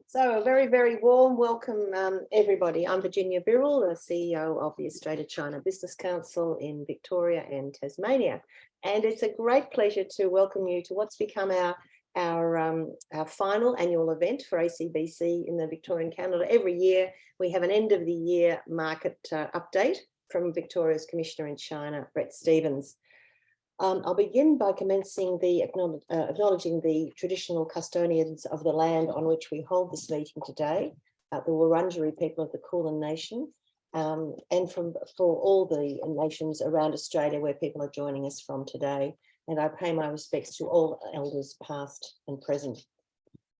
So a very, very warm welcome, everybody. I'm Virginia Birrell, the CEO of the Australia-China Business Council in Victoria and Tasmania. And it's a great pleasure to welcome you to what's become our final annual event for ACBC in the Victorian calendar. Every year we have an end of the year market update from Victoria's Commissioner in China, Brett Stevens. I'll begin by commencing acknowledging the traditional custodians of the land on which we hold this meeting today, the Wurundjeri people of the Kulin Nation, and for all the nations around Australia where people are joining us from today. And I pay my respects to all elders past and present.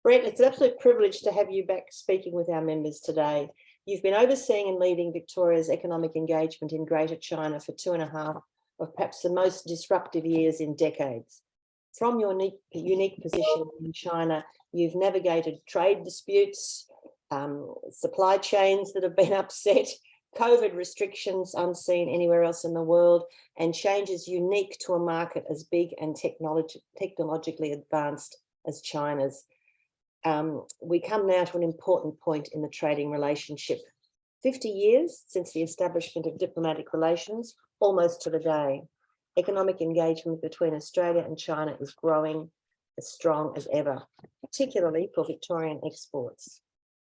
Brett, it's an absolute privilege to have you back speaking with our members today. You've been overseeing and leading Victoria's economic engagement in Greater China for 2.5 of perhaps the most disruptive years in decades. From your unique position in China, you've navigated trade disputes, supply chains that have been upset, COVID restrictions unseen anywhere else in the world, and changes unique to a market as big and technologically advanced as China's. We come now to an important point in the trading relationship. 50 years since the establishment of diplomatic relations, almost to the day. Economic engagement between Australia and China is growing as strong as ever, particularly for Victorian exports.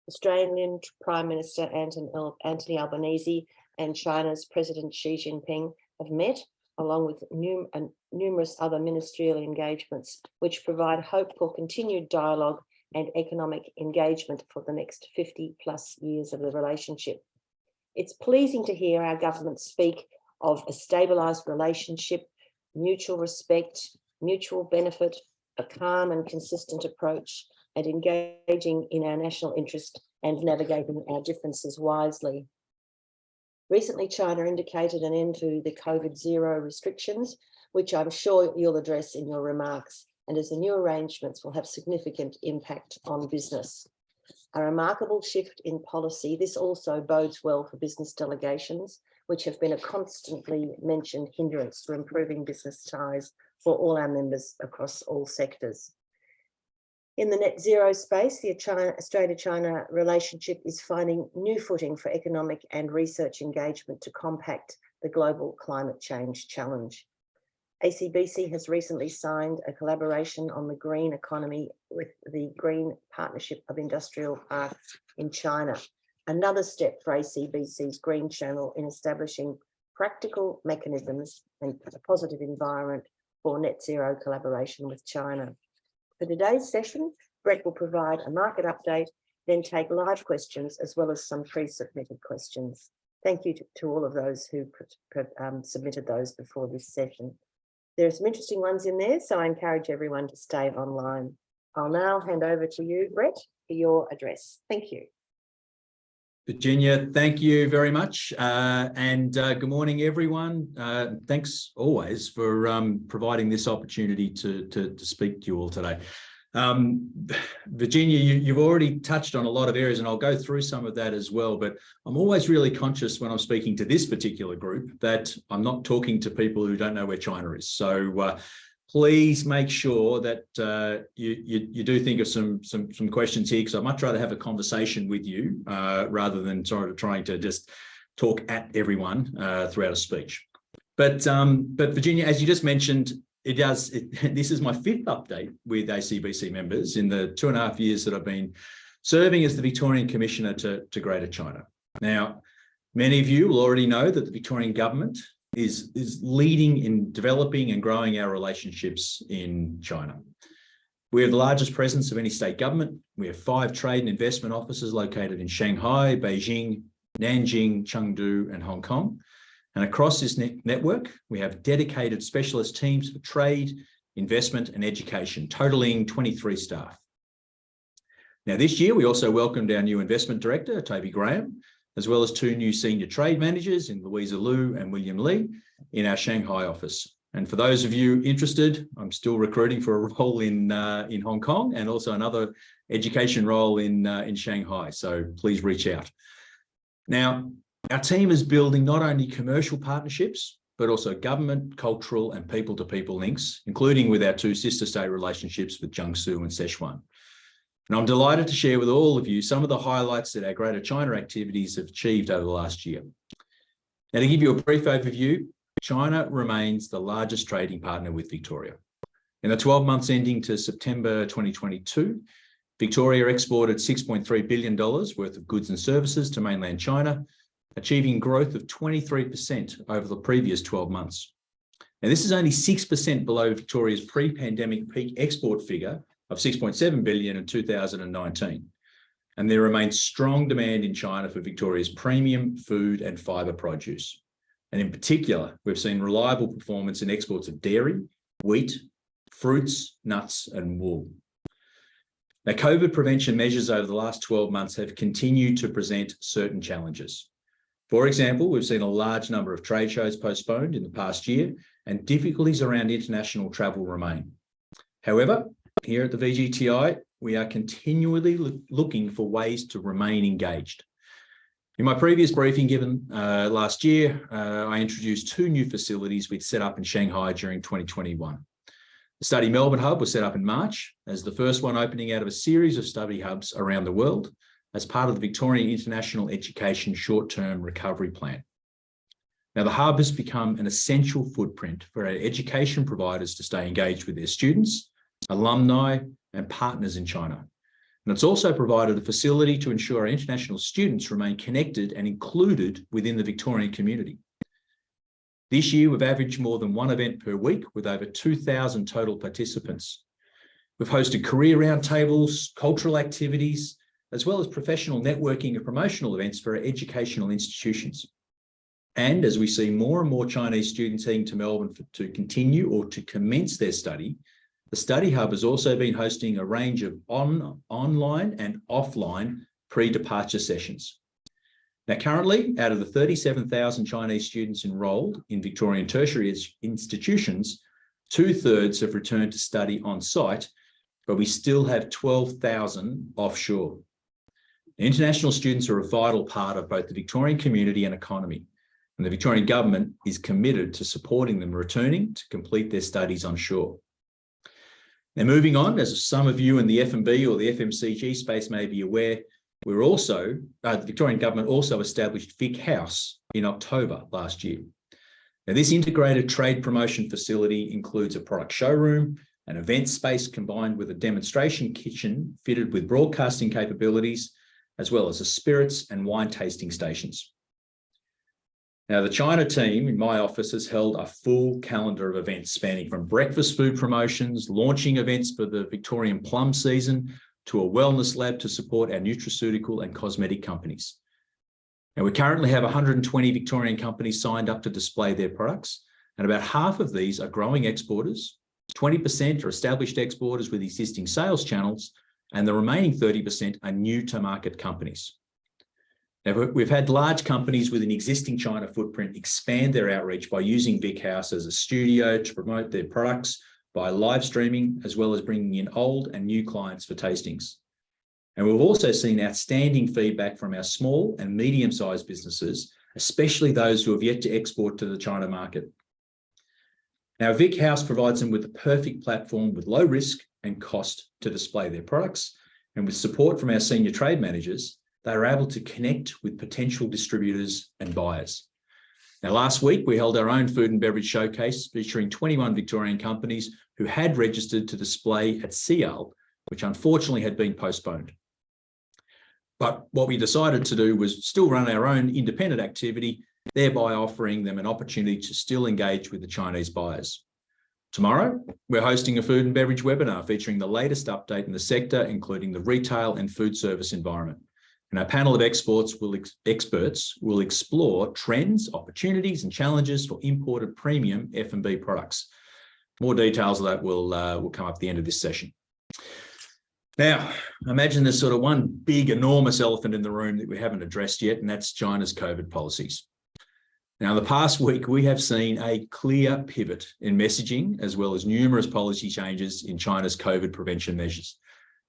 Australian Prime Minister Anthony Albanese and China's President Xi Jinping have met, along with numerous other ministerial engagements, which provide hope for continued dialogue and economic engagement for the next 50+ years of the relationship. It's pleasing to hear our government speak of a stabilised relationship, mutual respect, mutual benefit, a calm and consistent approach, and engaging in our national interest and navigating our differences wisely. Recently, China indicated an end to the COVID-0 restrictions, which I'm sure you'll address in your remarks, and as the new arrangements will have significant impact on business. A remarkable shift in policy. This also bodes well for business delegations, which have been a constantly mentioned hindrance to improving business ties for all our members across all sectors. In the net zero space, the Australia-China relationship is finding new footing for economic and research engagement to combat the global climate change challenge. ACBC has recently signed a collaboration on the green economy with the Green Partnership of Industrial Parks in China, another step for ACBC's Green Channel in establishing practical mechanisms and a positive environment for net zero collaboration with China. For today's session, Brett will provide a market update, then take live questions as well as some pre-submitted questions. Thank you to all of those who submitted those before this session. There are some interesting ones in there, so I encourage everyone to stay online. I'll now hand over to you, Brett, for your address. Thank you. Virginia, thank you very much. Good morning, everyone. Thanks always for providing this opportunity to speak to you all today. Virginia, you've already touched on a lot of areas, and I'll go through some of that as well, but I'm always really conscious when I'm speaking to this particular group that I'm not talking to people who don't know where China is. So please make sure that you do think of some questions here, because I'd much rather have a conversation with you rather than sort of trying to just talk at everyone throughout a speech. But Virginia, as you just mentioned, this is my 5th update with ACBC members in the 2.5 years that I've been serving as the Victorian Commissioner to Greater China. Now, many of you will already know that the Victorian government is leading in developing and growing our relationships in China. We have the largest presence of any state government. We have 5 trade and investment offices located in Shanghai, Beijing, Nanjing, Chengdu and Hong Kong. And across this network, we have dedicated specialist teams for trade, investment and education, totaling 23 staff. Now, this year, we also welcomed our new investment director, Toby Graham, as well as 2 new senior trade managers in Louisa Liu and William Lee in our Shanghai office. And for those of you interested, I'm still recruiting for a role in Hong Kong and also another education role in Shanghai. So please reach out. Now, our team is building not only commercial partnerships, but also government, cultural and people-to-people links, including with our 2 sister state relationships with Jiangsu and Sichuan. And I'm delighted to share with all of you some of the highlights that our Greater China activities have achieved over the last year. Now, to give you a brief overview, China remains the largest trading partner with Victoria. In the 12 months ending to September 2022, Victoria exported $6.3 billion worth of goods and services to mainland China, achieving growth of 23% over the previous 12 months. Now, this is only 6% below Victoria's pre-pandemic peak export figure of $6.7 billion in 2019. And there remains strong demand in China for Victoria's premium food and fibre produce. And in particular, we've seen reliable performance in exports of dairy, wheat, fruits, nuts, and wool. Now, COVID prevention measures over the last 12 months have continued to present certain challenges. For example, we've seen a large number of trade shows postponed in the past year, and difficulties around international travel remain. However, here at the VGTI, we are continually looking for ways to remain engaged. In my previous briefing given last year, I introduced two new facilities we'd set up in Shanghai during 2021. The Study Melbourne Hub was set up in March as the first one opening out of a series of study hubs around the world as part of the Victorian International Education Short-Term Recovery Plan. Now, the hub has become an essential footprint for our education providers to stay engaged with their students, alumni, and partners in China. And it's also provided a facility to ensure our international students remain connected and included within the Victorian community. This year, we've averaged more than one event per week with over 2,000 total participants. We've hosted career roundtables, cultural activities, as well as professional networking and promotional events for our educational institutions. And as we see more and more Chinese students heading to Melbourne to continue or to commence their study, the Study Hub has also been hosting a range of online and offline pre-departure sessions. Now, currently, out of the 37,000 Chinese students enrolled in Victorian tertiary institutions, 2/3 have returned to study on site, but we still have 12,000 offshore. International students are a vital part of both the Victorian community and economy, and the Victorian government is committed to supporting them returning to complete their studies on shore. Now, moving on, as some of you in the F&B or the FMCG space may be aware, the Victorian government also established Vic House in October last year. Now, this integrated trade promotion facility includes a product showroom, an event space combined with a demonstration kitchen fitted with broadcasting capabilities, as well as a spirits and wine tasting stations. Now, the China team in my office has held a full calendar of events spanning from breakfast food promotions, launching events for the Victorian plum season, to a wellness lab to support our nutraceutical and cosmetic companies. Now, we currently have 120 Victorian companies signed up to display their products, and about half of these are growing exporters, 20% are established exporters with existing sales channels, and the remaining 30% are new to market companies. Now, we've had large companies with an existing China footprint expand their outreach by using Vic House as a studio to promote their products by live streaming, as well as bringing in old and new clients for tastings. And we've also seen outstanding feedback from our small and medium-sized businesses, especially those who have yet to export to the China market. Now, Vic House provides them with the perfect platform with low risk and cost to display their products, and with support from our senior trade managers, they are able to connect with potential distributors and buyers. Now, last week, we held our own food and beverage showcase featuring 21 Victorian companies who had registered to display at CL, which unfortunately had been postponed. But what we decided to do was still run our own independent activity, thereby offering them an opportunity to still engage with the Chinese buyers. Tomorrow, we're hosting a food and beverage webinar featuring the latest update in the sector, including the retail and food service environment. And our panel of experts will explore trends, opportunities, and challenges for imported premium F&B products. More details of that will come up at the end of this session. Now, imagine there's sort of one big, enormous elephant in the room that we haven't addressed yet, and that's China's COVID policies. Now, in the past week, we have seen a clear pivot in messaging, as well as numerous policy changes in China's COVID prevention measures.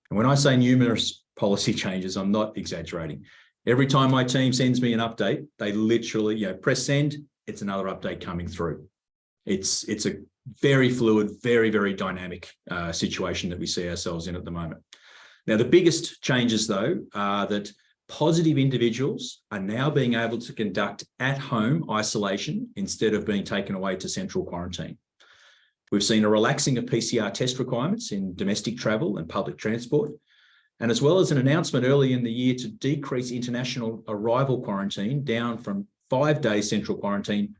And when I say numerous policy changes, I'm not exaggerating. Every time my team sends me an update, they literally, press send, it's another update coming through. It's a very fluid, very, very dynamic situation that we see ourselves in at the moment. Now, the biggest changes, though, are that positive individuals are now being able to conduct at-home isolation instead of being taken away to central quarantine. We've seen a relaxing of PCR test requirements in domestic travel and public transport, and as well as an announcement early in the year to decrease international arrival quarantine down from 5 days central quarantine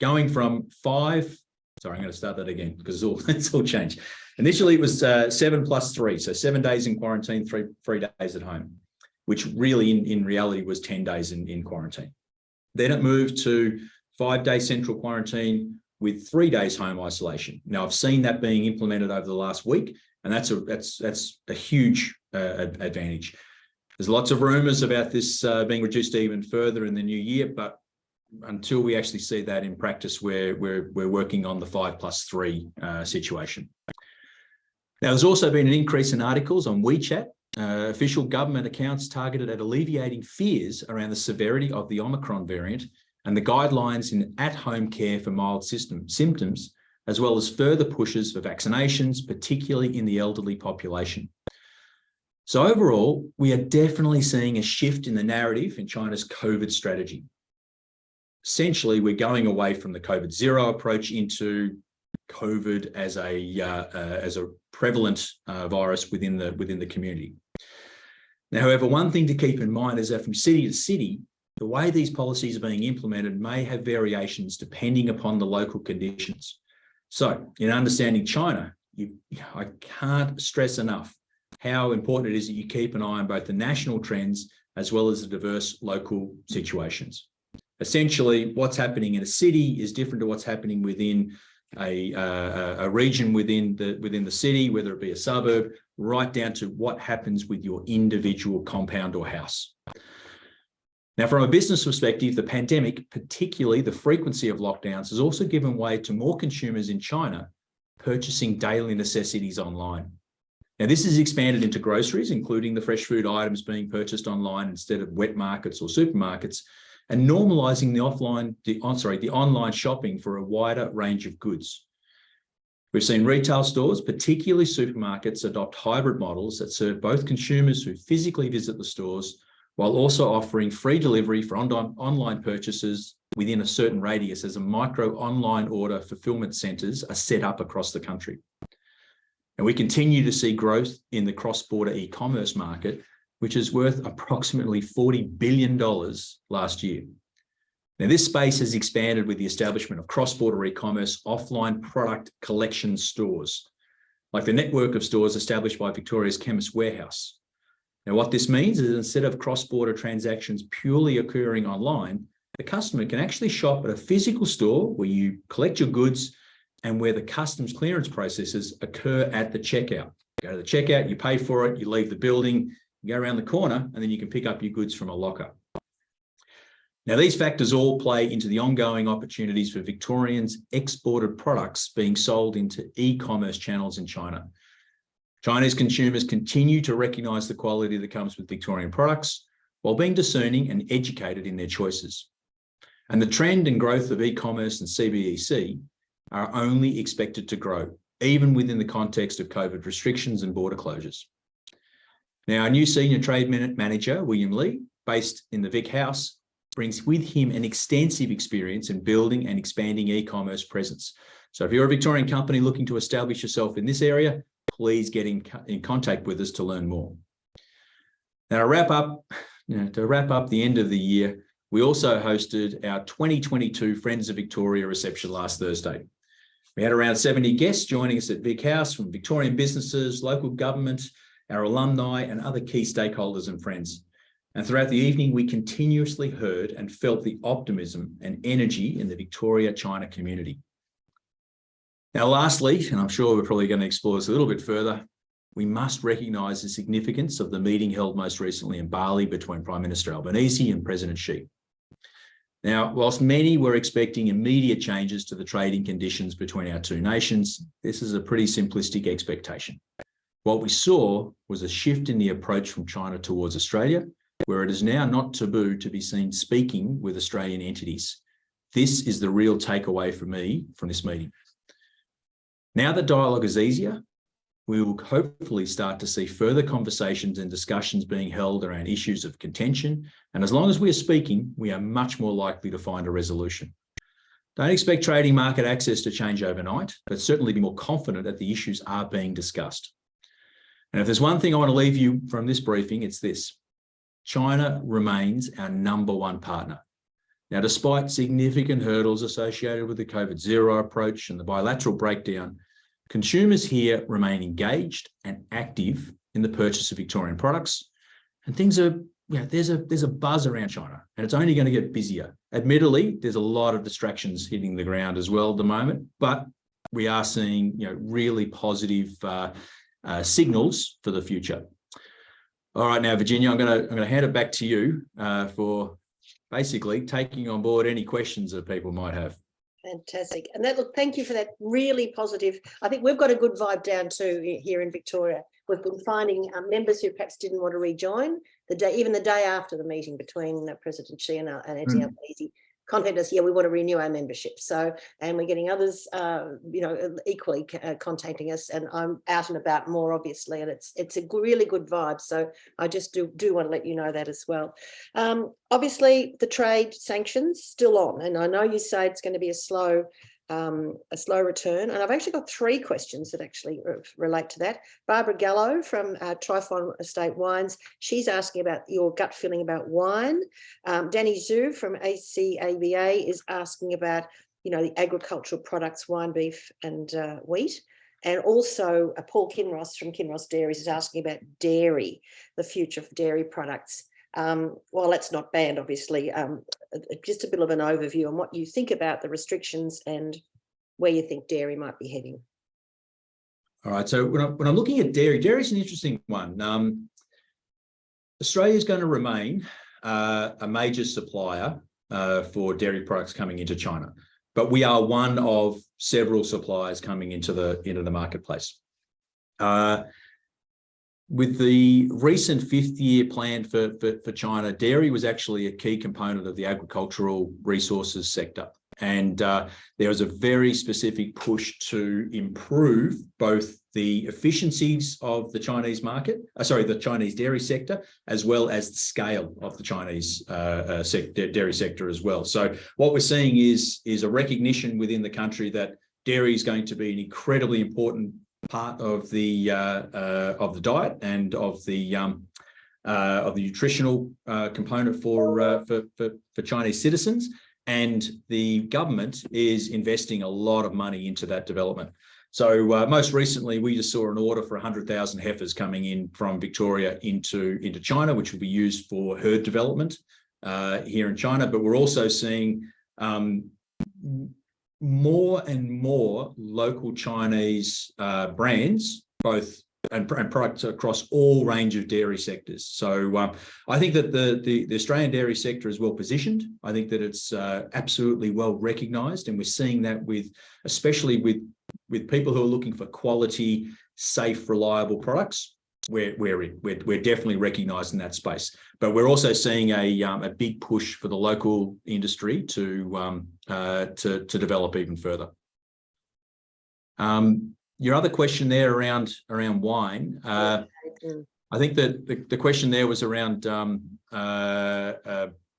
going from 5, I'm going to start that again because it's all changed. Initially, it was 7 plus 3, so 7 days in quarantine, three days at home, which really in reality was 10 days in quarantine. Then it moved to 5 days central quarantine with 3 days home isolation. Now, I've seen that being implemented over the last week, and that's a huge advantage. There's lots of rumours about this being reduced even further in the new year, but until we actually see that in practice, we're working on the 5+3 situation. Now, there's also been an increase in articles on WeChat, official government accounts targeted at alleviating fears around the severity of the Omicron variant and the guidelines in at-home care for mild symptoms, as well as further pushes for vaccinations, particularly in the elderly population. So overall, we are definitely seeing a shift in the narrative in China's COVID strategy. Essentially, we're going away from the COVID zero approach into COVID as a prevalent virus within the community. Now, however, one thing to keep in mind is that from city to city, the way these policies are being implemented may have variations depending upon the local conditions. So, in understanding China, I can't stress enough how important it is that you keep an eye on both the national trends as well as the diverse local situations. Essentially, what's happening in a city is different to what's happening within a region within the city, whether it be a suburb, right down to what happens with your individual compound or house. Now, from a business perspective, the pandemic, particularly the frequency of lockdowns, has also given way to more consumers in China purchasing daily necessities online. Now, this has expanded into groceries, including the fresh food items being purchased online instead of wet markets or supermarkets, and normalising the online shopping for a wider range of goods. We've seen retail stores, particularly supermarkets, adopt hybrid models that serve both consumers who physically visit the stores while also offering free delivery for online purchases within a certain radius as a micro online order fulfillment centres are set up across the country. And we continue to see growth in the cross-border e-commerce market, which is worth approximately $40 billion last year. Now, this space has expanded with the establishment of cross-border e-commerce offline product collection stores, like the network of stores established by Victoria's Chemist Warehouse. Now, what this means is instead of cross-border transactions purely occurring online, the customer can actually shop at a physical store where you collect your goods and where the customs clearance processes occur at the checkout. You go to the checkout, you pay for it, you leave the building, you go around the corner, and then you can pick up your goods from a locker. Now, these factors all play into the ongoing opportunities for Victorians' exported products being sold into e-commerce channels in China. Chinese consumers continue to recognise the quality that comes with Victorian products while being discerning and educated in their choices. And the trend and growth of e-commerce and CBEC are only expected to grow, even within the context of COVID restrictions and border closures. Now, our new senior trade manager, William Lee, based in the Vic house, brings with him an extensive experience in building and expanding e-commerce presence. So if you're a Victorian company looking to establish yourself in this area, please get in contact with us to learn more. Now, to wrap up the end of the year, we also hosted our 2022 Friends of Victoria reception last Thursday. We had around 70 guests joining us at Vic House from Victorian businesses, local government, our alumni, and other key stakeholders and friends. And throughout the evening, we continuously heard and felt the optimism and energy in the Victoria-China community. Now, lastly, and I'm sure we're probably going to explore this a little bit further, we must recognise the significance of the meeting held most recently in Bali between Prime Minister Albanese and President Xi. Now, whilst many were expecting immediate changes to the trading conditions between our two nations, this is a pretty simplistic expectation. What we saw was a shift in the approach from China towards Australia, where it is now not taboo to be seen speaking with Australian entities. This is the real takeaway for me from this meeting. Now that dialogue is easier, we will hopefully start to see further conversations and discussions being held around issues of contention. And as long as we are speaking, we are much more likely to find a resolution. Don't expect trading market access to change overnight, but certainly be more confident that the issues are being discussed. And if there's one thing I want to leave you from this briefing, it's this: China remains our #1 partner. Now, despite significant hurdles associated with the COVID-0 approach and the bilateral breakdown, consumers here remain engaged and active in the purchase of Victorian products, and things are, there's a buzz around China, and it's only going to get busier. Admittedly, there's a lot of distractions hitting the ground as well at the moment, but we are seeing, really positive signals for the future. All right, now, Virginia, I'm going to hand it back to you for basically taking on board any questions that people might have. Fantastic. And look, thank you for that really positive. I think we've got a good vibe down too here in Victoria. We've been finding members who perhaps didn't want to rejoin even the day after the meeting between President Xi and Anthony Albanese contacted us. Yeah, we want to renew our membership. So, and we're getting others, equally contacting us. And I'm out and about more, obviously, and it's a really good vibe. So I just do want to let you know that as well. Obviously, the trade sanctions still on, and I know you say it's going to be a slow return. And I've actually got 3 questions that actually relate to that. Barbara Gallo from Trifon Estate Wines, she's asking about your gut feeling about wine. Danny Zhu from ACABA is asking about, the agricultural products, wine, beef and wheat. And also Paul Kinross from Kinross Dairies is asking about dairy, the future of dairy products. Well, that's not banned, obviously. Just a bit of an overview on what you think about the restrictions and where you think dairy might be heading. All right. So when I'm looking at dairy is an interesting one. Australia is going to remain a major supplier for dairy products coming into China, but we are one of several suppliers coming into the marketplace. With the recent 5th-year plan for China, dairy was actually a key component of the agricultural resources sector. And there was a very specific push to improve both the efficiencies of the Chinese market, the Chinese dairy sector, as well as the scale of the Chinese dairy sector as well. So what we're seeing is a recognition within the country that dairy is going to be an incredibly important part of the diet and of the nutritional component for Chinese citizens, and the government is investing a lot of money into that development. So most recently, we just saw an order for 100,000 heifers coming in from Victoria into China, which will be used for herd development here in China. But we're also seeing more and more local Chinese brands, both and products across all range of dairy sectors. So I think that the Australian dairy sector is well positioned. I think that it's absolutely well recognised, and we're seeing that especially with people who are looking for quality, safe, reliable products. We're definitely recognised in that space, but we're also seeing a big push for the local industry to develop even further. Your other question there around wine, I think that the question there was around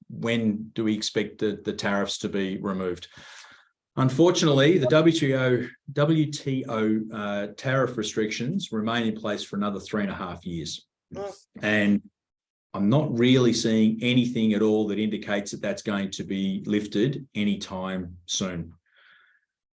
when do we expect the tariffs to be removed? Unfortunately, the WTO tariff restrictions remain in place for another 3.5 years. And I'm not really seeing anything at all that indicates that that's going to be lifted anytime soon.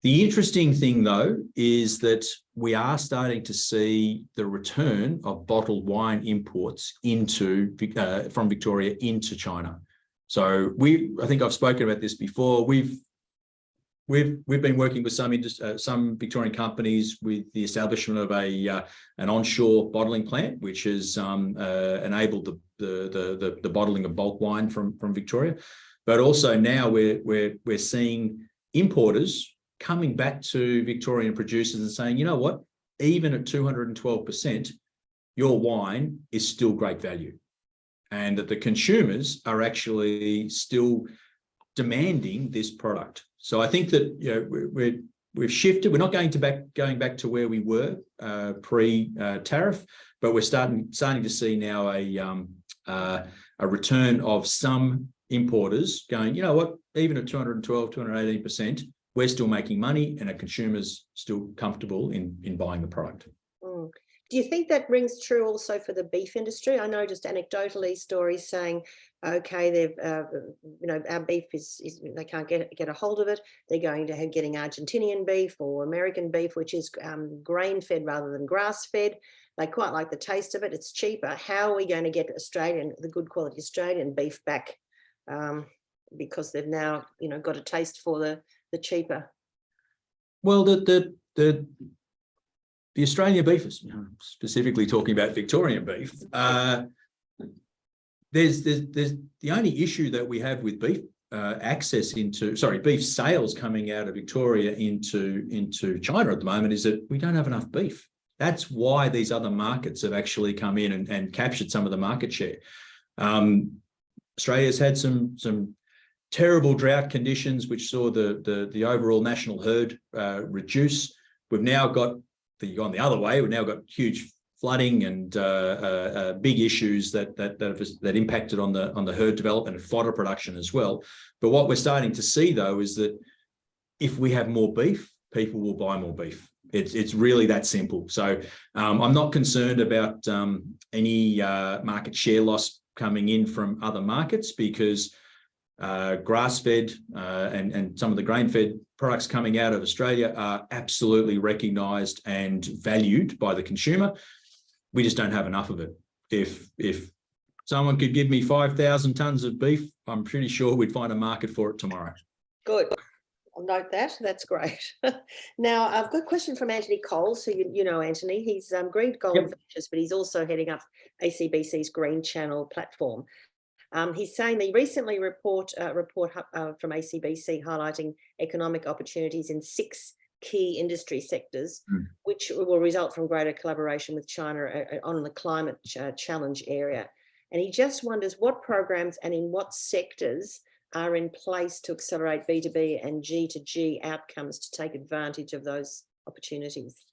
The interesting thing, though, is that we are starting to see the return of bottled wine imports from Victoria into China. So I think I've spoken about this before. We've been working with some Victorian companies with the establishment of an onshore bottling plant, which has enabled the bottling of bulk wine from Victoria. But also now we're seeing importers coming back to Victorian producers and saying, you know what, even at 212%, your wine is still great value, and that the consumers are actually still demanding this product. So I think that we've shifted. We're not going back to where we were pre-tariff, but we're starting to see now a return of some importers going, you know what, even at 212, 218%, we're still making money and our consumers still comfortable in buying the product. Mm. Do you think that rings true also for the beef industry? I know just anecdotally stories saying, okay, they've, our beef is they can't get a hold of it. They're going to getting Argentinian beef or American beef, which is grain fed rather than grass fed. They quite like the taste of it. It's cheaper. How are we going to get the good quality Australian beef back? Because they've now, got a taste for the cheaper. Well, the Australian beef, specifically talking about Victorian beef, there's the only issue that we have with beef beef sales coming out of Victoria into China at the moment is that we don't have enough beef. That's why these other markets have actually come in and captured some of the market share. Australia's had some terrible drought conditions, which saw the overall national herd reduce. We've now got gone the other way. We've now got huge flooding and big issues that impacted on the herd development and fodder production as well. But what we're starting to see though is that if we have more beef, people will buy more beef. It's really that simple. So I'm not concerned about any market share loss coming in from other markets because grass-fed and some of the grain-fed products coming out of Australia are absolutely recognised and valued by the consumer. We just don't have enough of it. If someone could give me 5,000 tonnes of beef, I'm pretty sure we'd find a market for it tomorrow. Good. I'll note that. That's great. Now, I've got a question from Anthony Coles, who you know, Anthony. He's Green Gold Ventures, but he's also heading up ACBC's Green Channel platform. He's saying the recently report from ACBC highlighting economic opportunities in 6 key industry sectors, which will result from greater collaboration with China on the climate challenge area. And he just wonders what programs and in what sectors are in place to accelerate B2B and G2G outcomes to take advantage of those opportunities.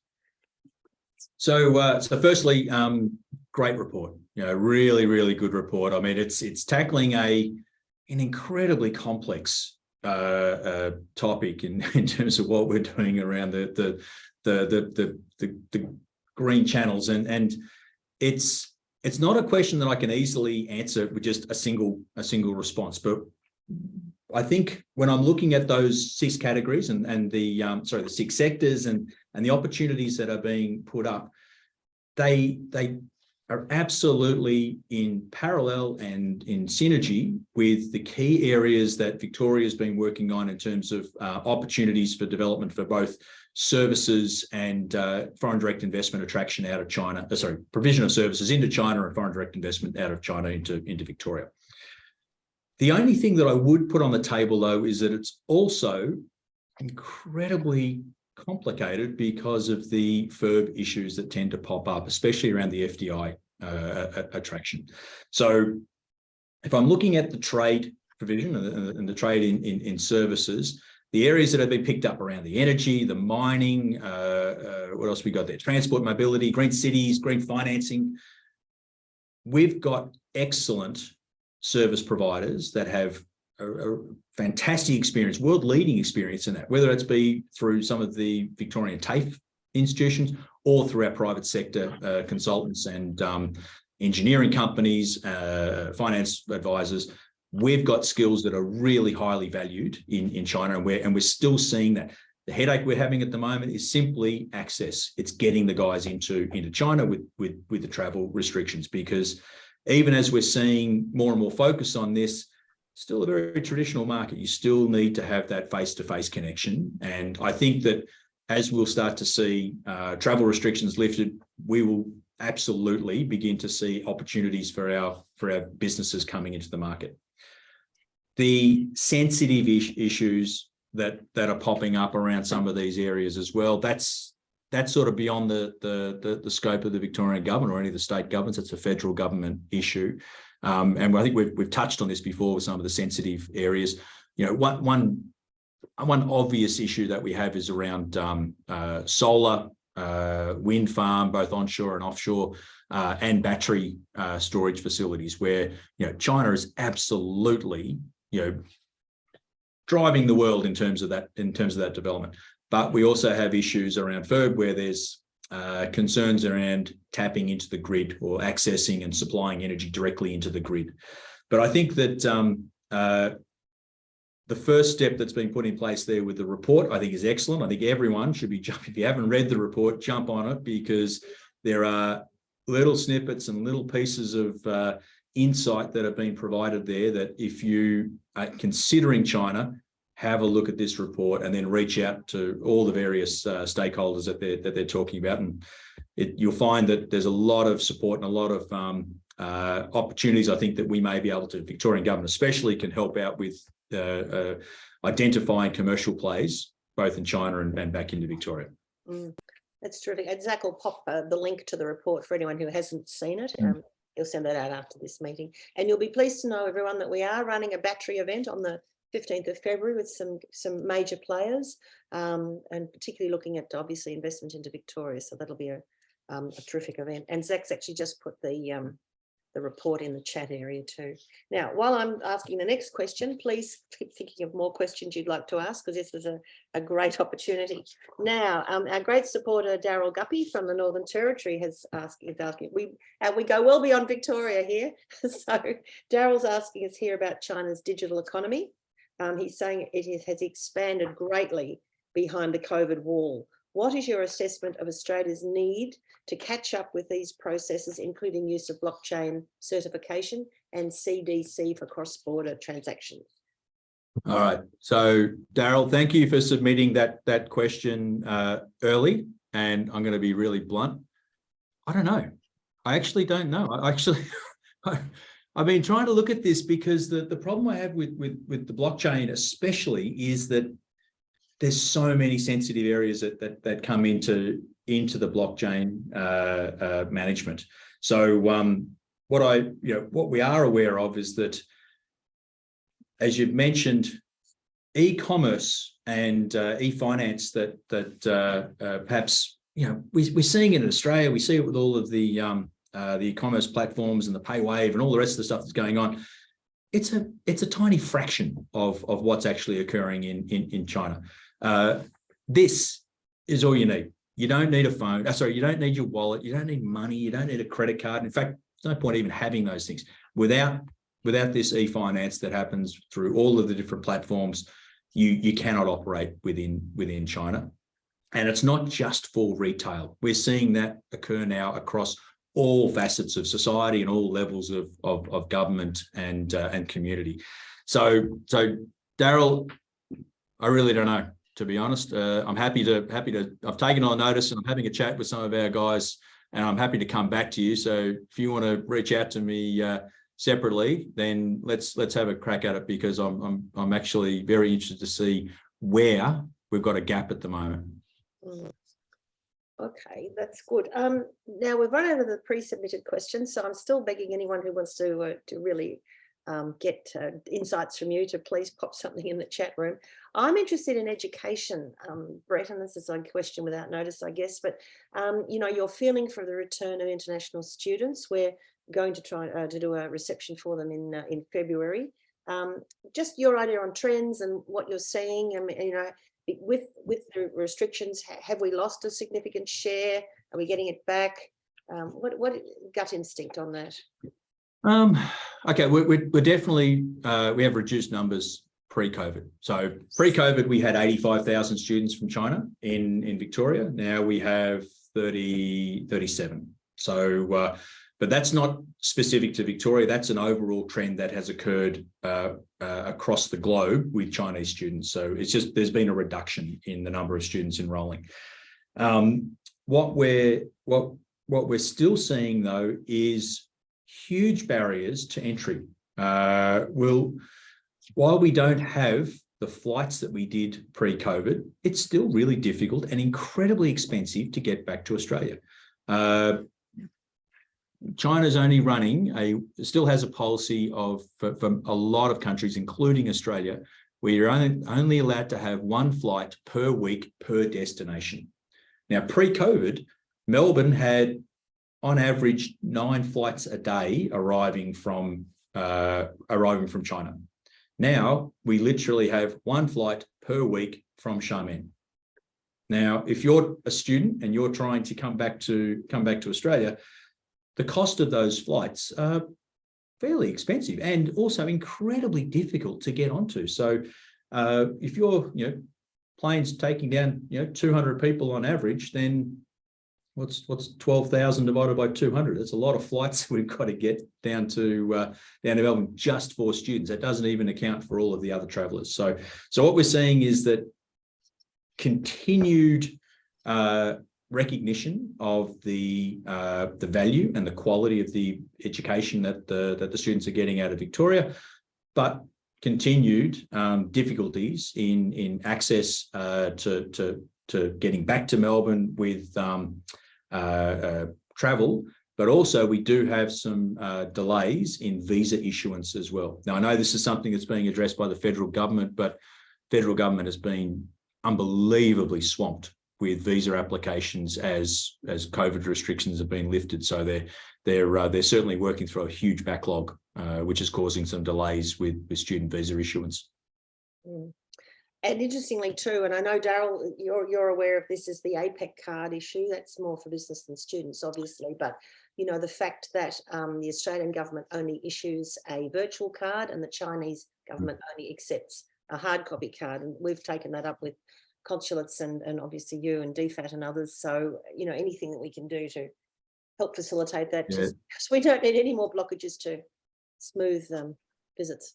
So firstly, great report. Really, really good report. I mean, it's tackling an incredibly complex topic in terms of what we're doing around the green channels, and it's not a question that I can easily answer with just a single response. But I think when I'm looking at those 6 categories and the 6 sectors and the opportunities that are being put up, they are absolutely in parallel and in synergy with the key areas that Victoria's been working on in terms of opportunities for development for both services and foreign direct investment attraction out of China, provision of services into China and foreign direct investment out of China into Victoria. The only thing that I would put on the table, though, is that it's also incredibly complicated because of the FIRB issues that tend to pop up, especially around the FDI attraction. So if I'm looking at the trade provision and the trade in services, the areas that have been picked up around the energy, the mining, what else we got there? Transport, mobility, green cities, green financing. We've got excellent service providers that have a fantastic experience, world-leading experience in that, whether it's be through some of the Victorian TAFE institutions or through our private sector consultants and engineering companies, finance advisors. We've got skills that are really highly valued in China, and we're still seeing that. The headache we're having at the moment is simply access. It's getting the guys into China with the travel restrictions, because even as we're seeing more and more focus on this, still a very traditional market. You still need to have that face-to-face connection. And I think that as we'll start to see travel restrictions lifted, we will absolutely begin to see opportunities for our businesses coming into the market. The sensitive issues that are popping up around some of these areas as well, that's sort of beyond the scope of the Victorian government or any of the state governments. It's a federal government issue. And I think we've touched on this before with some of the sensitive areas. One one obvious issue that we have is around solar, wind farm, both onshore and offshore, and battery storage facilities, where China is absolutely driving the world in terms of that development. But we also have issues around FIRB, where there's concerns around tapping into the grid or accessing and supplying energy directly into the grid. But I think that the first step that's been put in place there with the report, I think, is excellent. I think everyone should be jumping. If you haven't read the report, jump on it, because there are little snippets and little pieces of insight that have been provided there that, if you are considering China, have a look at this report and then reach out to all the various stakeholders that they're talking about. And you'll find that there's a lot of support and a lot of opportunities, I think, that we may be able to, Victorian government especially, can help out with identifying commercial plays, both in China and back into Victoria. That's terrific. And Zach will pop the link to the report for anyone who hasn't seen it. He'll send that out after this meeting. And you'll be pleased to know, everyone, that we are running a battery event on the 15th of February with some major players, and particularly looking at, obviously, investment into Victoria. So that'll be a terrific event. And Zach's actually just put the report in the chat area too. Now, while I'm asking the next question, please keep thinking of more questions you'd like to ask, because this is a great opportunity. Now, our great supporter, Birrell from the Northern Territory, is asking. We go well beyond Victoria here. So Darrell's asking us here about China's digital economy. He's saying it has expanded greatly behind the COVID wall. What is your assessment of Australia's need to catch up with these processes, including use of blockchain certification and CDC for cross-border transactions? All right. So, Birrell, thank you for submitting that question early. And I'm going to be really blunt. I don't know. I actually don't know. I've been trying to look at this, because the problem I have with the blockchain especially is that there's so many sensitive areas that come into the blockchain management. So what we are aware of is that, as you've mentioned, e-commerce and e-finance that perhaps we're seeing it in Australia. We see it with all of the e-commerce platforms and the PayWave and all the rest of the stuff that's going on. It's a tiny fraction of what's actually occurring in China. This is all you need. You don't need a phone. You don't need your wallet. You don't need money. You don't need a credit card. In fact, there's no point even having those things. Without this e-finance that happens through all of the different platforms, you cannot operate within China. And it's not just for retail. We're seeing that occur now across all facets of society and all levels of government and community. So Birrell, I really don't know, to be honest. I'm happy to. I've taken on notice, and I'm having a chat with some of our guys, and I'm happy to come back to you. So if you want to reach out to me separately, then let's have a crack at it, because I'm actually very interested to see where we've got a gap at the moment. Okay, that's good. Now we've run over the pre-submitted questions, so I'm still begging anyone who wants to really get insights from you to please pop something in the chat room. I'm interested in education, Brett, and this is a question without notice, I guess, but your feeling for the return of international students. We're going to try to do a reception for them in February. Just your idea on trends and what you're seeing. I mean, with the restrictions, have we lost a significant share? Are we getting it back? What gut instinct on that? Okay, we're definitely, we have reduced numbers pre-COVID. So pre-COVID, we had 85,000 students from China in Victoria. Now we have 37. So, but that's not specific to Victoria. That's an overall trend that has occurred across the globe with Chinese students. So it's just, there's been a reduction in the number of students enrolling. What we're still seeing, though, is huge barriers to entry. While we don't have the flights that we did pre-COVID, it's still really difficult and incredibly expensive to get back to Australia. China's only running still has a policy of, for a lot of countries, including Australia, where you're only allowed to have one flight per week per destination. Now, pre-COVID, Melbourne had, on average, 9 flights a day arriving from China. Now, we literally have one flight per week from Xiamen. Now, if you're a student and you're trying to come back to Australia, the cost of those flights are fairly expensive and also incredibly difficult to get onto. So if your plane's taking down 200 people on average, then what's 12,000 divided by 200? That's a lot of flights we've got to get down to Melbourne just for students. That doesn't even account for all of the other travellers. So what we're seeing is that continued recognition of the value and the quality of the education that the students are getting out of Victoria, but continued difficulties in access to getting back to Melbourne with travel, but also we do have some delays in visa issuance as well. Now, I know this is something that's being addressed by the federal government, but federal government has been unbelievably swamped with visa applications as COVID restrictions have been lifted. So they're certainly working through a huge backlog, which is causing some delays with student visa issuance. Mm. And interestingly too, and I know, Darryl, you're aware of this, is the APEC card issue. That's more for business than students, obviously. But, the fact that the Australian government only issues a virtual card and the Chinese government only accepts a hard copy card. And we've taken that up with consulates and obviously you and DFAT and others. So, anything that we can do to help facilitate that, just because we don't need any more blockages to smooth visits.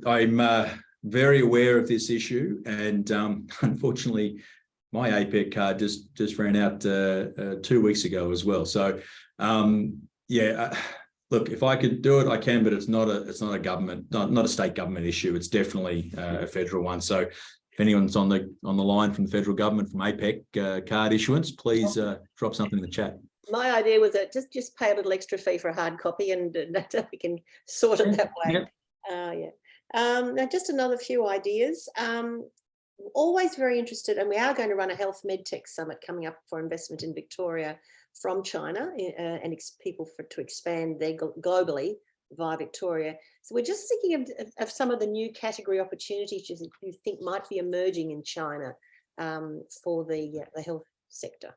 I'm very aware of this issue, and unfortunately my APEC card just ran out 2 weeks ago as well. So look, if I could do it, I can, but it's not a government, not a state government issue. It's definitely a federal one. So if anyone's on the line from the federal government from APEC card issuance, please drop something in the chat. My idea was that just pay a little extra fee for a hard copy, and we can sort it that way. Now, just another few ideas. Always very interested, and we are going to run a health medtech summit coming up for investment in Victoria from China and people to expand there globally via Victoria. So we're just thinking of some of the new category opportunities you think might be emerging in China for the health sector.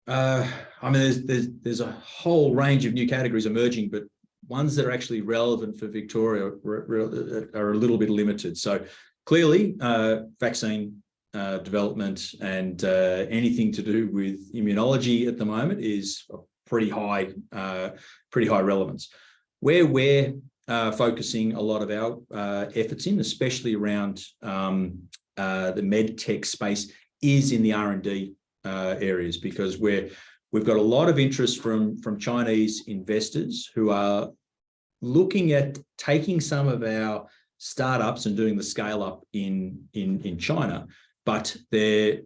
There's a whole range of new categories emerging, but ones that are actually relevant for Victoria are a little bit limited. So clearly, vaccine development and anything to do with immunology at the moment is a pretty high relevance. Where we're focusing a lot of our efforts in, especially around the med tech space, is in the R&D areas, because we've got a lot of interest from Chinese investors who are looking at taking some of our startups and doing the scale up in China, but they're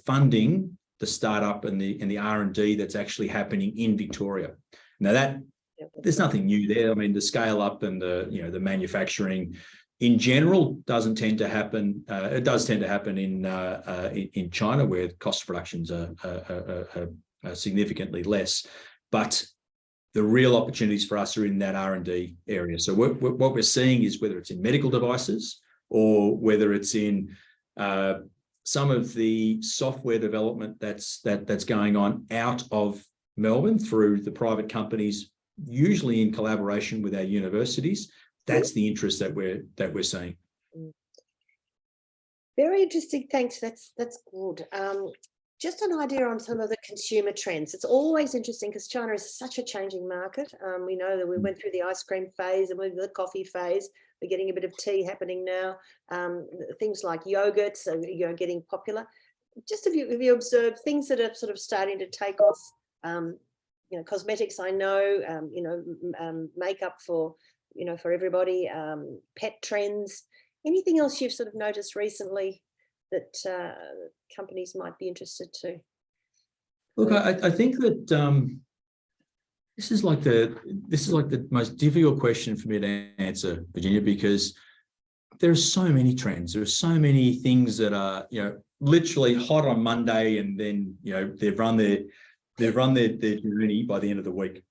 funding the startup and the R&D that's actually happening in Victoria. Now there's nothing new there. I mean, the scale up and the manufacturing in general doesn't tend to happen. It does tend to happen in China, where cost of productions are significantly less. But the real opportunities for us are in that R&D area. So what we're seeing is, whether it's in medical devices or whether it's in some of the software development that's going on out of Melbourne through the private companies, usually in collaboration with our universities. That's the interest that we're seeing. Very interesting. Thanks. That's good. Just an idea on some of the consumer trends. It's always interesting because China is such a changing market. We know that we went through the ice cream phase and the coffee phase. We're getting a bit of tea happening now. Things like yogurts are getting popular. Just if you observe things that are sort of starting to take off, cosmetics, I know, makeup for everybody, pet trends. Anything else you've sort of noticed recently that companies might be interested to? Look, I think that This is like the most difficult question for me to answer, Virginia, because there are so many trends. There are so many things that are, literally hot on Monday, and then they've run their journey by the end of the week.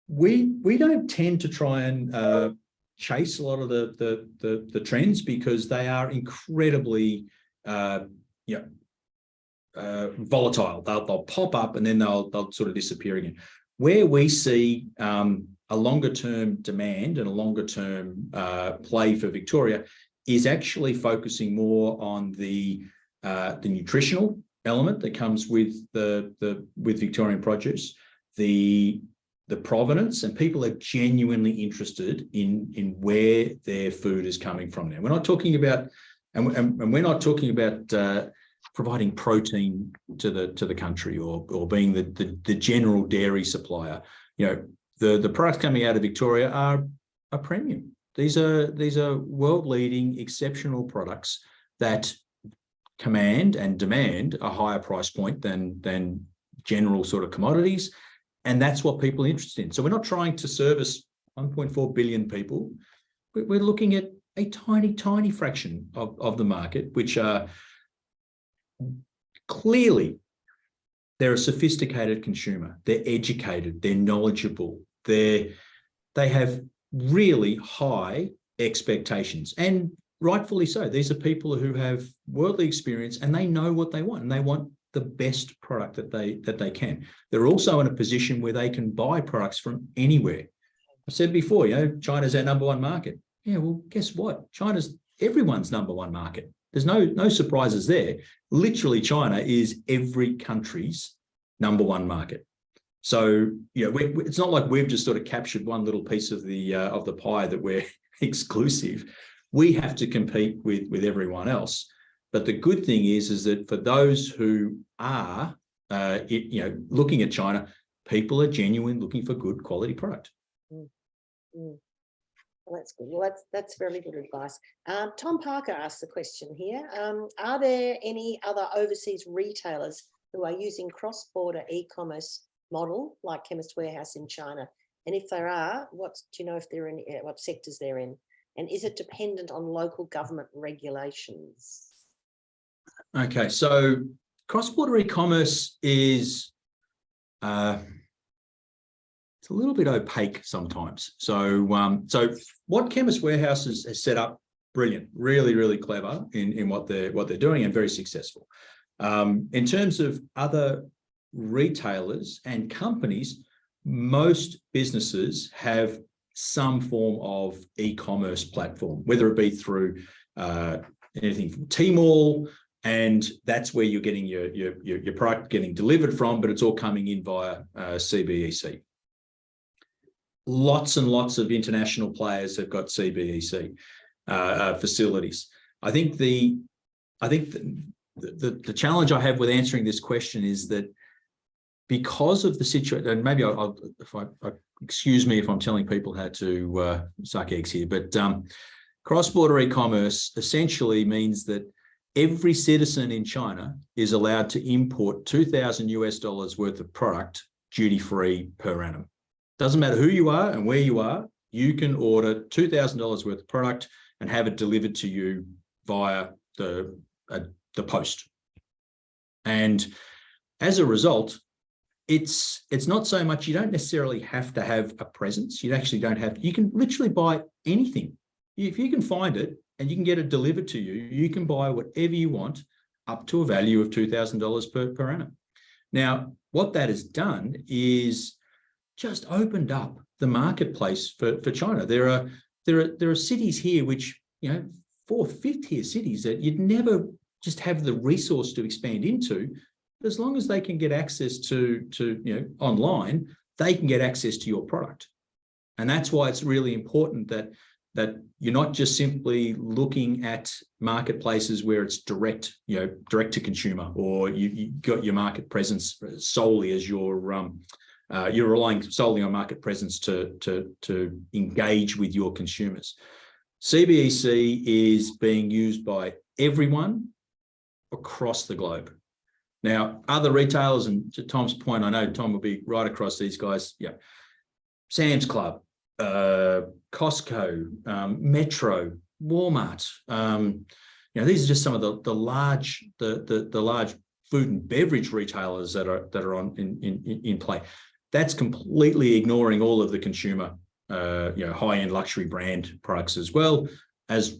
We don't tend to try and chase a lot of the trends, because they are incredibly volatile. They'll pop up and then they'll sort of disappear again. Where we see a longer term demand and a longer term play for Victoria is actually focusing more on the nutritional element that comes with with Victorian produce, the provenance, and people are genuinely interested in where their food is coming from. Now, we're not talking about, and we're not talking about providing protein to the country or being the general dairy supplier. The products coming out of Victoria are a premium. These are world-leading, exceptional products that command and demand a higher price point than general sort of commodities, and that's what people are interested in. So we're not trying to service 1.4 billion people. We're looking at a tiny fraction of the market, which are clearly, they're a sophisticated consumer. They're educated. They're knowledgeable. They have really high expectations, and rightfully so. These are people who have worldly experience, and they know what they want, and they want the best product that they can. They're also in a position where they can buy products from anywhere. I said before, China's our number one market. Yeah, well, guess what? China's everyone's number one market. There's no surprises there. Literally, China is every country's number one market. So, it's not like we've just sort of captured one little piece of the pie that we're exclusive. We have to compete with everyone else. But the good thing is that for those who are, looking at China, people are genuinely looking for good quality product. Well, that's good. Well, that's very good advice. Tom Parker asked the question here. Are there any other overseas retailers who are using cross-border e-commerce model like Chemist Warehouse in China? And if there are, do you know if they're in what sectors they're in? And is it dependent on local government regulations? Okay, so cross-border e-commerce is it's a little bit opaque sometimes. So what Chemist Warehouse has set up, brilliant, really clever in what they're doing, and very successful. In terms of other retailers and companies, most businesses have some form of e-commerce platform, whether it be through anything from Tmall, and that's where you're getting your product getting delivered from, but it's all coming in via CBEC. Lots and lots of international players have got CBEC facilities. I think the challenge I have with answering this question is that because of the situation, and maybe excuse me if I'm telling people how to suck eggs here, but cross-border e-commerce essentially means that every citizen in China is allowed to import $2,000 worth of product duty-free per annum. Doesn't matter who you are and where you are, you can order $2,000 worth of product and have it delivered to you via the post. And as a result, it's not so much, you don't necessarily have to have a presence. You actually don't have, you can literally buy anything. If you can find it and you can get it delivered to you, you can buy whatever you want up to a value of $2,000 per annum. Now, what that has done is just opened up the marketplace for China. There are cities here which, fourth, fifth tier cities that you'd never just have the resource to expand into. As long as they can get access to online, they can get access to your product. And that's why it's really important that you're not just simply looking at marketplaces where it's direct to consumer, or you got your market presence solely as you're relying solely on market presence to engage with your consumers. CBEC is being used by everyone across the globe. Now, other retailers, and to Tom's point, I know Tom will be right across these guys. Yeah, Sam's Club, Costco, Metro, Walmart. These are just some of the large food and beverage retailers that are in play. That's completely ignoring all of the consumer, high-end luxury brand products as well as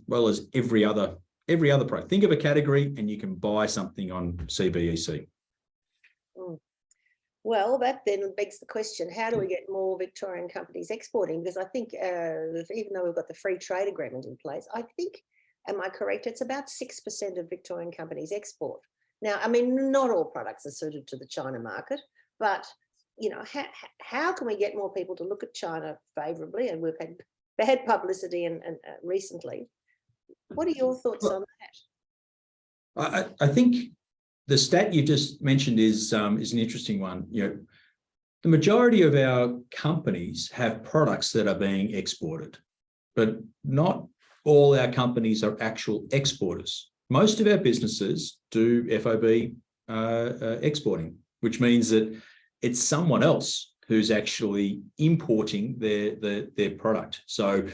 every other product. Think of a category and you can buy something on CBEC. Well, that then begs the question, how do we get more Victorian companies exporting? Because I think even though we've got the free trade agreement in place, I think, am I correct, it's about 6% of Victorian companies export. Now, I mean, not all products are suited to the China market, but, how can we get more people to look at China favourably? And we've had bad publicity and recently. What are your thoughts on that? I think the stat you just mentioned is an interesting one. The majority of our companies have products that are being exported, but not all our companies are actual exporters. Most of our businesses do FOB exporting, which means that it's someone else who's actually importing their product. So,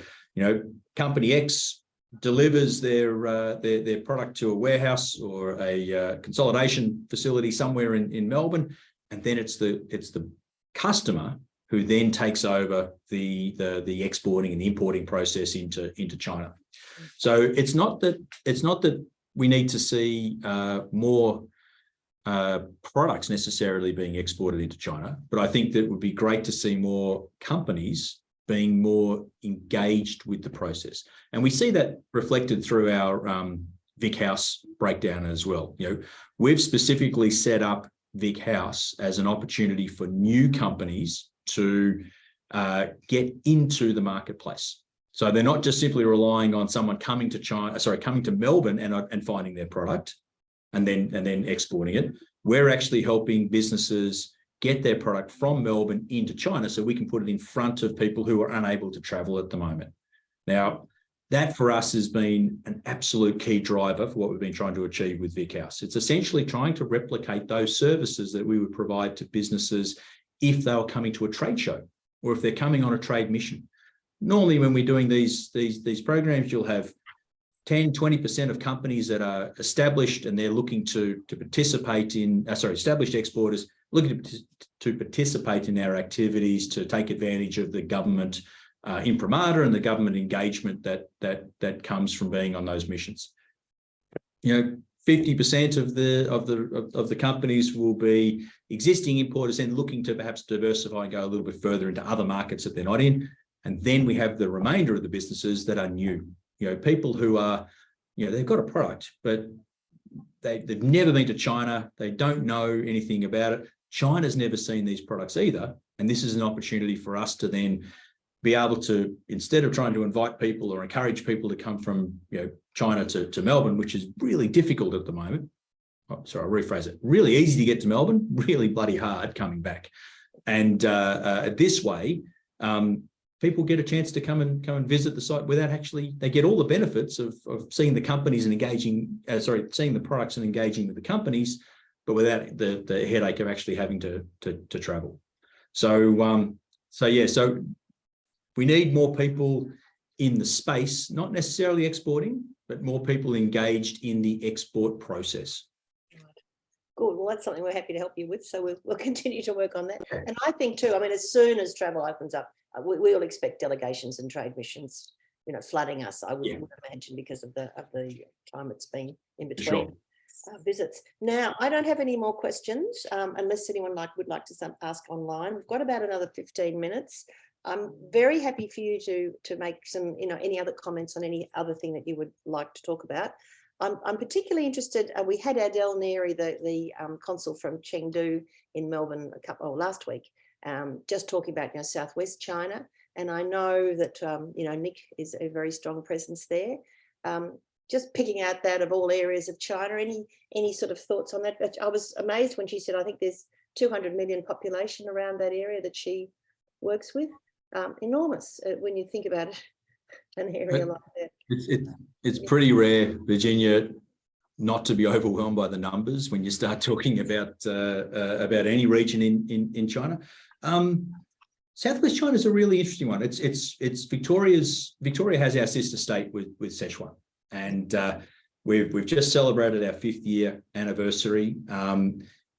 company X delivers their product to a warehouse or a consolidation facility somewhere in Melbourne, and then it's the customer who then takes over the exporting and the importing process into China. So it's not that we need to see more products necessarily being exported into China, but I think that it would be great to see more companies being more engaged with the process. And we see that reflected through our Vic House breakdown as well. We've specifically set up Vic House as an opportunity for new companies to get into the marketplace. So they're not just simply relying on someone coming to Melbourne and finding their product and then exporting it. We're actually helping businesses get their product from Melbourne into China so we can put it in front of people who are unable to travel at the moment. Now, that for us has been an absolute key driver for what we've been trying to achieve with Vic House. It's essentially trying to replicate those services that we would provide to businesses if they were coming to a trade show or if they're coming on a trade mission. Normally, when we're doing these programs, you'll have 10, 20% of companies that are established and they're looking to participate in, established exporters looking to participate in our activities to take advantage of the government imprimatur and the government engagement that comes from being on those missions. 50% of the companies will be existing importers and looking to perhaps diversify and go a little bit further into other markets that they're not in. And then we have the remainder of the businesses that are new. People who are, they've got a product, but they've never been to China. They don't know anything about it. China's never seen these products either. And this is an opportunity for us to then be able to, instead of trying to invite people or encourage people to come from China to Melbourne, which is really difficult at the moment. Oh, sorry, I'll rephrase it. Really easy to get to Melbourne, really bloody hard coming back. And this way, people get a chance to come and visit the site without they get all the benefits of seeing the companies and engaging, seeing the products and engaging with the companies, but without the headache of actually having to travel. So we need more people in the space, not necessarily exporting, but more people engaged in the export process. Good. Well, that's something we're happy to help you with. So we'll continue to work on that. And I think too, as soon as travel opens up, we'll expect delegations and trade missions, flooding us. I would imagine because of the time it's been in between visits. Now, I don't have any more questions unless anyone would like to ask online. We've got about another 15 minutes. I'm very happy for you to make some, any other comments on any other thing that you would like to talk about. I'm particularly interested. We had Adele Neary, the consul from Chengdu in Melbourne last week, just talking about Southwest China, and I know that Nick is a very strong presence there. Just picking out that of all areas of China, any sort of thoughts on that? But I was amazed when she said I think there's 200 million population around that area that she works with. Enormous when you think about it, an area like that. It's pretty rare, Virginia. not to be overwhelmed by the numbers when you start talking about any region in China. Southwest China is a really interesting one. It's Victoria has our sister state with Sichuan, and we've just celebrated our 5th year anniversary.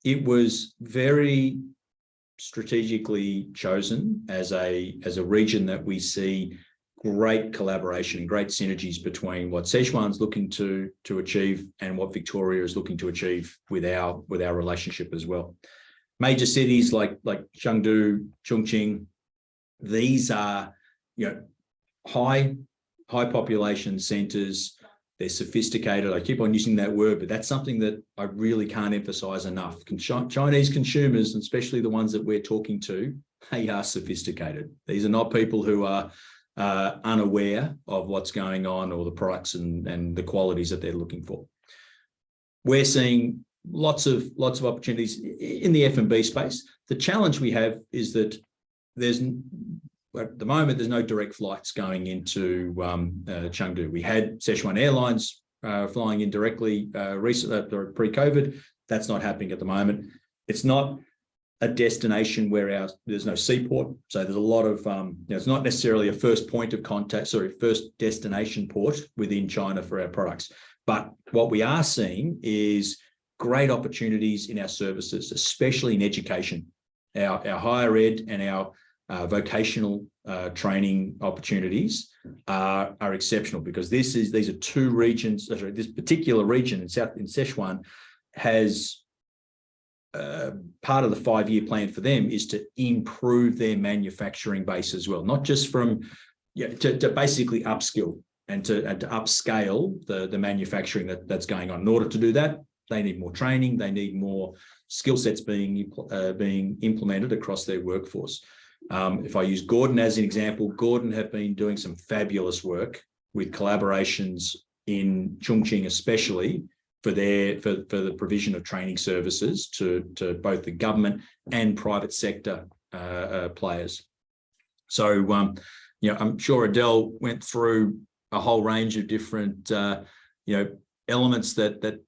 It was very strategically chosen as a region that we see great collaboration and great synergies between what Sichuan's looking to achieve and what Victoria is looking to achieve with our relationship as well. Major cities like Chengdu, Chongqing, these are high population centres. They're sophisticated. I keep on using that word, but that's something that I really can't emphasize enough. Chinese consumers, and especially the ones that we're talking to, they are sophisticated. These are not people who are unaware of what's going on or the products and the qualities that they're looking for. We're seeing lots of opportunities in the F&B space. The challenge we have is that at the moment, there's no direct flights going into Chengdu. We had Sichuan Airlines flying in directly recently, pre-COVID. That's not happening at the moment. It's not a destination where there's no seaport. So there's a lot of, it's not necessarily a first point of contact, first destination port within China for our products. But what we are seeing is great opportunities in our services, especially in education. Our higher ed and our vocational training opportunities are exceptional, because these are two regions. This particular region in Sichuan has part of the 5-year plan for them is to improve their manufacturing base as well, not just to basically upskill and to upscale the manufacturing that's going on. In order to do that, they need more training. They need more skill sets being implemented across their workforce. If I use Gordon as an example, Gordon have been doing some fabulous work with collaborations in Chongqing, especially for the provision of training services to both the government and private sector players. So, I'm sure Adele went through a whole range of different, elements that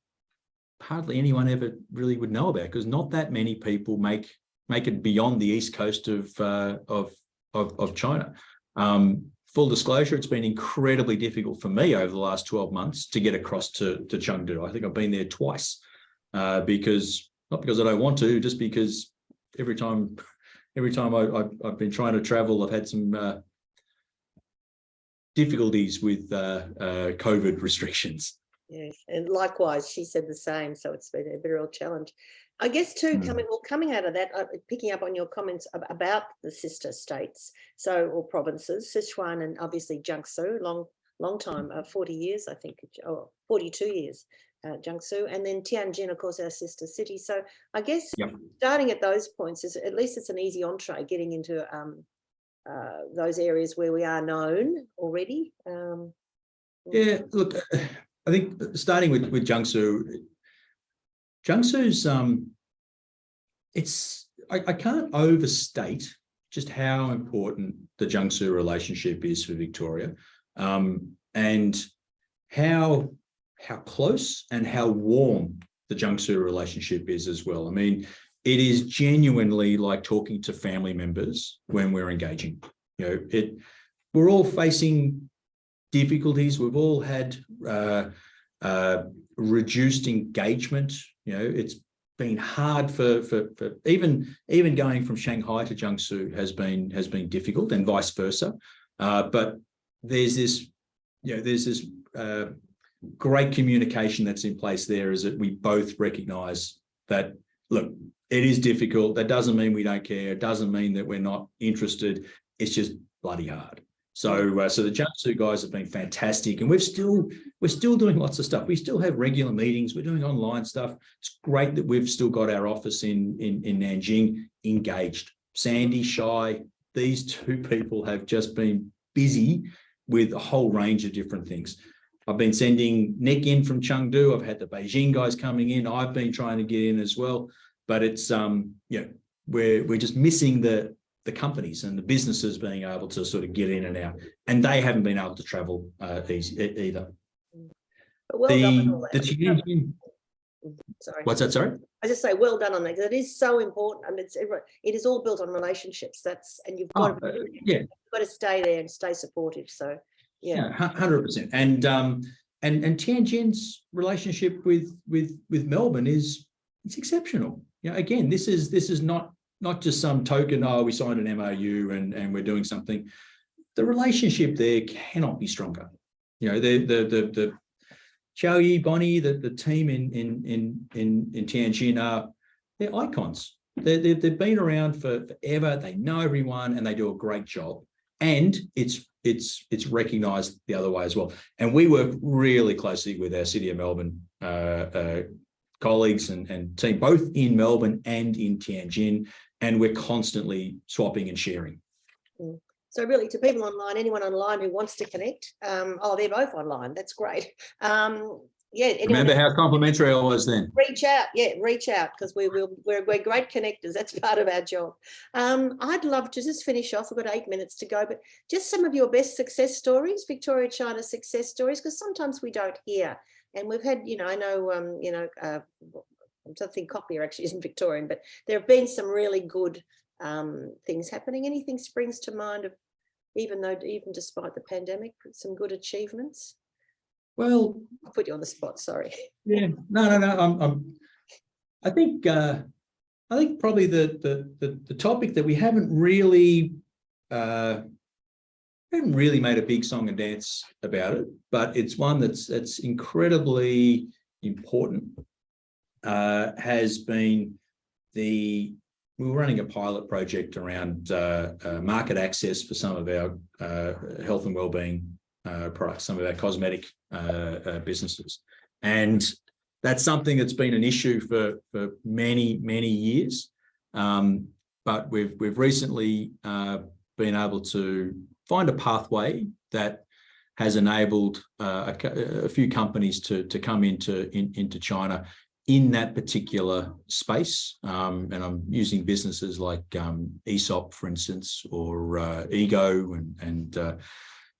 hardly anyone ever really would know about, because not that many people make it beyond the east coast of China. Full disclosure, it's been incredibly difficult for me over the last 12 months to get across to Chengdu. I think I've been there twice, not because I don't want to, just because every time I've been trying to travel, I've had some difficulties with COVID restrictions. Yes, and likewise, she said the same. So it's been a real challenge. I guess too, coming out of that, picking up on your comments about the sister states, or provinces, Sichuan and obviously Jiangsu, long time, 40 years, I think, 42 years, Jiangsu, and then Tianjin, of course, our sister city. So I guess starting at those points is at least it's an easy entree getting into those areas where we are known already. Yeah, look, I think starting with Jiangsu's, I can't overstate just how important the Jiangsu relationship is for Victoria, and how close and how warm the Jiangsu relationship is as well. I mean, it is genuinely like talking to family members when we're engaging. We're all facing difficulties. We've all had reduced engagement. It's been hard for even going from Shanghai to Jiangsu has been difficult, and vice versa. But there's this great communication that's in place there, is that we both recognise that, look, it is difficult. That doesn't mean we don't care. It doesn't mean that we're not interested. It's just bloody hard. So the Jiangsu guys have been fantastic, and we're still doing lots of stuff. We still have regular meetings. We're doing online stuff. It's great that we've still got our office in Nanjing engaged. Sandy, Shai, these two people have just been busy with a whole range of different things. I've been sending Nick in from Chengdu. I've had the Beijing guys coming in. I've been trying to get in as well, but it's we're just missing the companies and the businesses being able to sort of get in and out, and they haven't been able to travel easy either. But well done on all The that. Tianjin, Sorry. what's that? Sorry. I just say well done on that, because it is so important. I mean, it is all built on relationships. And you've got Yeah. you've got to stay there and stay supportive. So yeah, 100%. And Tianjin's relationship with Melbourne it's exceptional. Again, this is not just some token. Oh, we signed an MOU and we're doing something. The relationship there cannot be stronger. The Xiao Yi, Bonnie, the team in Tianjin they're icons. They've been around forever. They know everyone and they do a great job. And it's recognised the other way as well. And we work really closely with our City of Melbourne colleagues and team, both in Melbourne and in Tianjin, and we're constantly swapping and sharing. So really, to people online, anyone online who wants to connect, they're both online. That's great. Remember how complimentary I was then. Reach out, because we're great connectors. That's part of our job. I'd love to just finish off. We've got 8 minutes to go, but just some of your best success stories, Victoria-China success stories, because sometimes we don't hear. And we've had, I know, I think Cochlear actually isn't Victorian, but there have been some really good things happening. Anything springs to mind of, even despite the pandemic, some good achievements? Well, I'll put you on the spot. Sorry. Yeah, no. I think probably the topic that we haven't really made a big song and dance about it, but it's one that's incredibly important. Has been we were running a pilot project around market access for some of our health and wellbeing products, some of our cosmetic businesses, and that's something that's been an issue for many years. But we've recently been able to find a pathway that has enabled a few companies to come into China in that particular space, and I'm using businesses like ESOP, for instance, or Ego and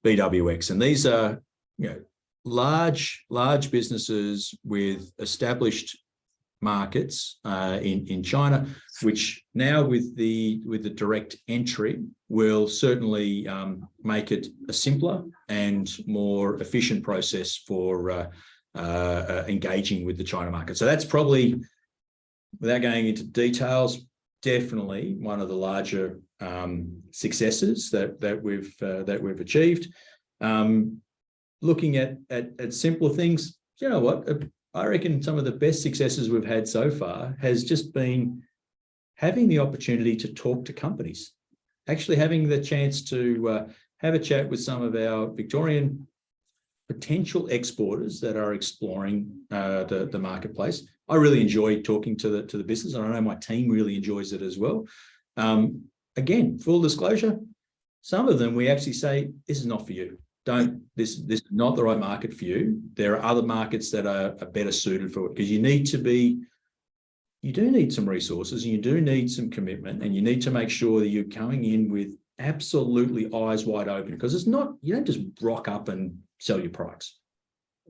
BWX, and these are large businesses with established markets in China, which now with the direct entry will certainly make it a simpler and more efficient process for engaging with the China market. So that's probably, without going into details, definitely one of the larger successes that we've achieved. Looking at simpler things, you know what? I reckon some of the best successes we've had so far has just been having the opportunity to talk to companies, actually having the chance to have a chat with some of our Victorian potential exporters that are exploring the marketplace. I really enjoy talking to the business, and I know my team really enjoys it as well. Again, full disclosure, some of them we actually say, this is not for you. This is not the right market for you. There are other markets that are better suited for it, because you do need some resources, and you do need some commitment, and you need to make sure that you're coming in with absolutely eyes wide open, because you don't just rock up and sell your products.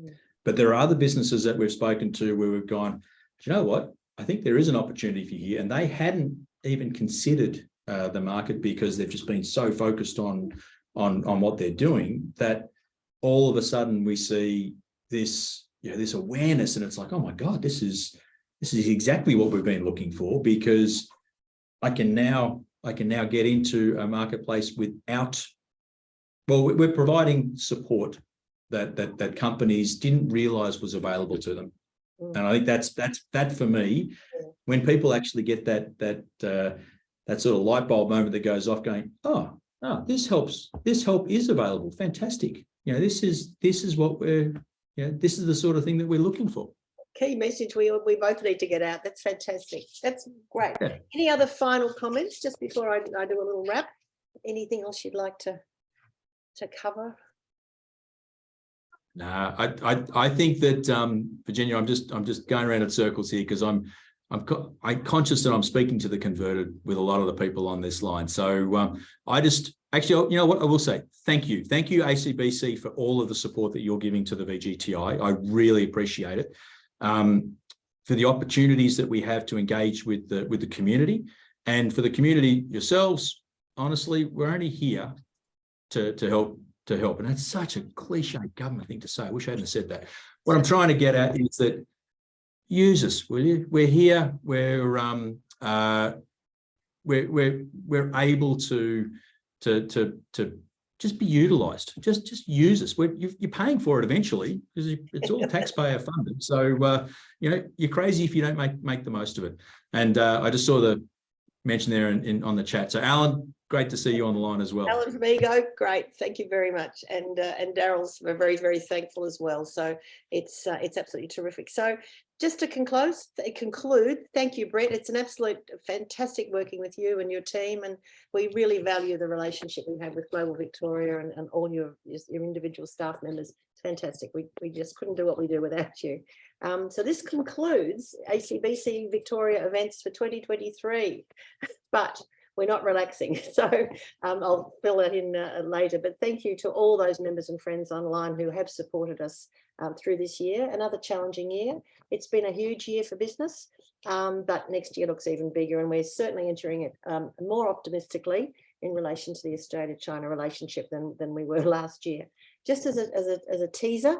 Yeah. But there are other businesses that we've spoken to where we've gone, do you know what? I think there is an opportunity for you here, and they hadn't even considered the market because they've just been so focused on what they're doing, that all of a sudden we see this awareness, and it's like, oh my God, this is exactly what we've been looking for, because I can now get into a marketplace without, well, we're providing support that companies didn't realize was available to them. And I think that for me, when people actually get that sort of light bulb moment that goes off, going, oh, this help is available. Fantastic. This is what this is the sort of thing that we're looking for. Key message we both need to get out. That's fantastic. That's great. Yeah. Any other final comments just before I do a little wrap? Anything else you'd like to cover? No, I think that Virginia, I'm just going around in circles here, because I'm I'm conscious that I'm speaking to the converted with a lot of the people on this line. So actually, you know what I will say? Thank you. Thank you, ACBC, for all of the support that you're giving to the VGTI. I really appreciate it. For the opportunities that we have to engage with the community, and for the community yourselves, honestly, we're only here to help. And that's such a cliche government thing to say. I wish I hadn't said that. What I'm trying to get at is that use us, will you? We're here. We're able to just be utilised. Just use us. You're paying for it eventually because it's all taxpayer funded. So you know, you're crazy if you don't make the most of it. And I just saw the mention there on the chat. So Alan, great to see you on the line as well. Alan from Ego, great, thank you very much, and Daryl's very, very thankful as well. So it's absolutely terrific. So just to conclude, thank you, Brett. It's an absolute fantastic working with you and your team, and we really value the relationship we have with Global Victoria and all your individual staff members. It's fantastic. We just couldn't do what we do without you. So this concludes ACBC Victoria events for 2023, but we're not relaxing. So I'll fill that in later, but thank you to all those members and friends online who have supported us through this year, another challenging year. It's been a huge year for business, but next year looks even bigger, and we're certainly entering it more optimistically in relation to the Australia-China relationship than we were last year. Just as a teaser,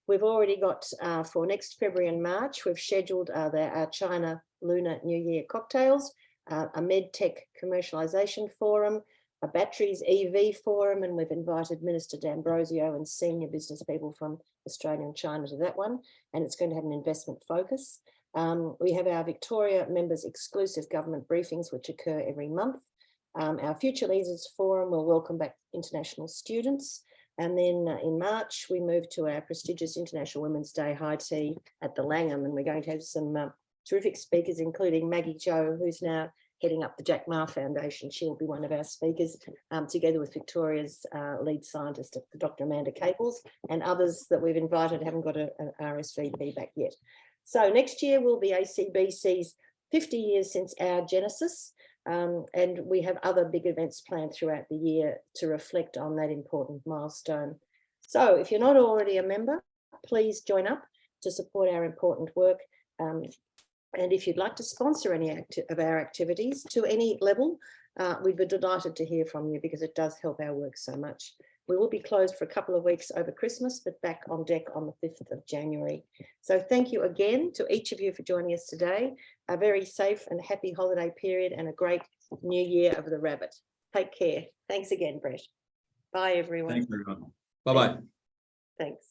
we've already got for next February and March, we've scheduled our China Lunar New Year cocktails, a medtech commercialisation forum, a batteries EV forum, and we've invited Minister D'Ambrosio and senior business people from Australia and China to that one, and it's going to have an investment focus. We have our Victoria members exclusive government briefings, which occur every month. Our Future Leaders Forum will welcome back international students. And then in March, we move to our prestigious International Women's Day high tea at the Langham, and we're going to have some terrific speakers, including Maggie Jo, who's now heading up the Jack Ma Foundation. She'll be one of our speakers, together with Victoria's lead scientist, Dr. Amanda Caples, and others that we've invited haven't got an RSVP back yet. So next year will be ACBC's 50 years since our genesis, and we have other big events planned throughout the year to reflect on that important milestone. So if you're not already a member, please join up to support our important work. And if you'd like to sponsor any of our activities to any level, we'd be delighted to hear from you, because it does help our work so much. We will be closed for a couple of weeks over Christmas, but back on deck on the 5th of January. So thank you again to each of you for joining us today. A very safe and happy holiday period and a great new year of the rabbit. Take care. Thanks again, Brett. Bye, everyone. Thanks, everyone. Bye-bye. Thanks.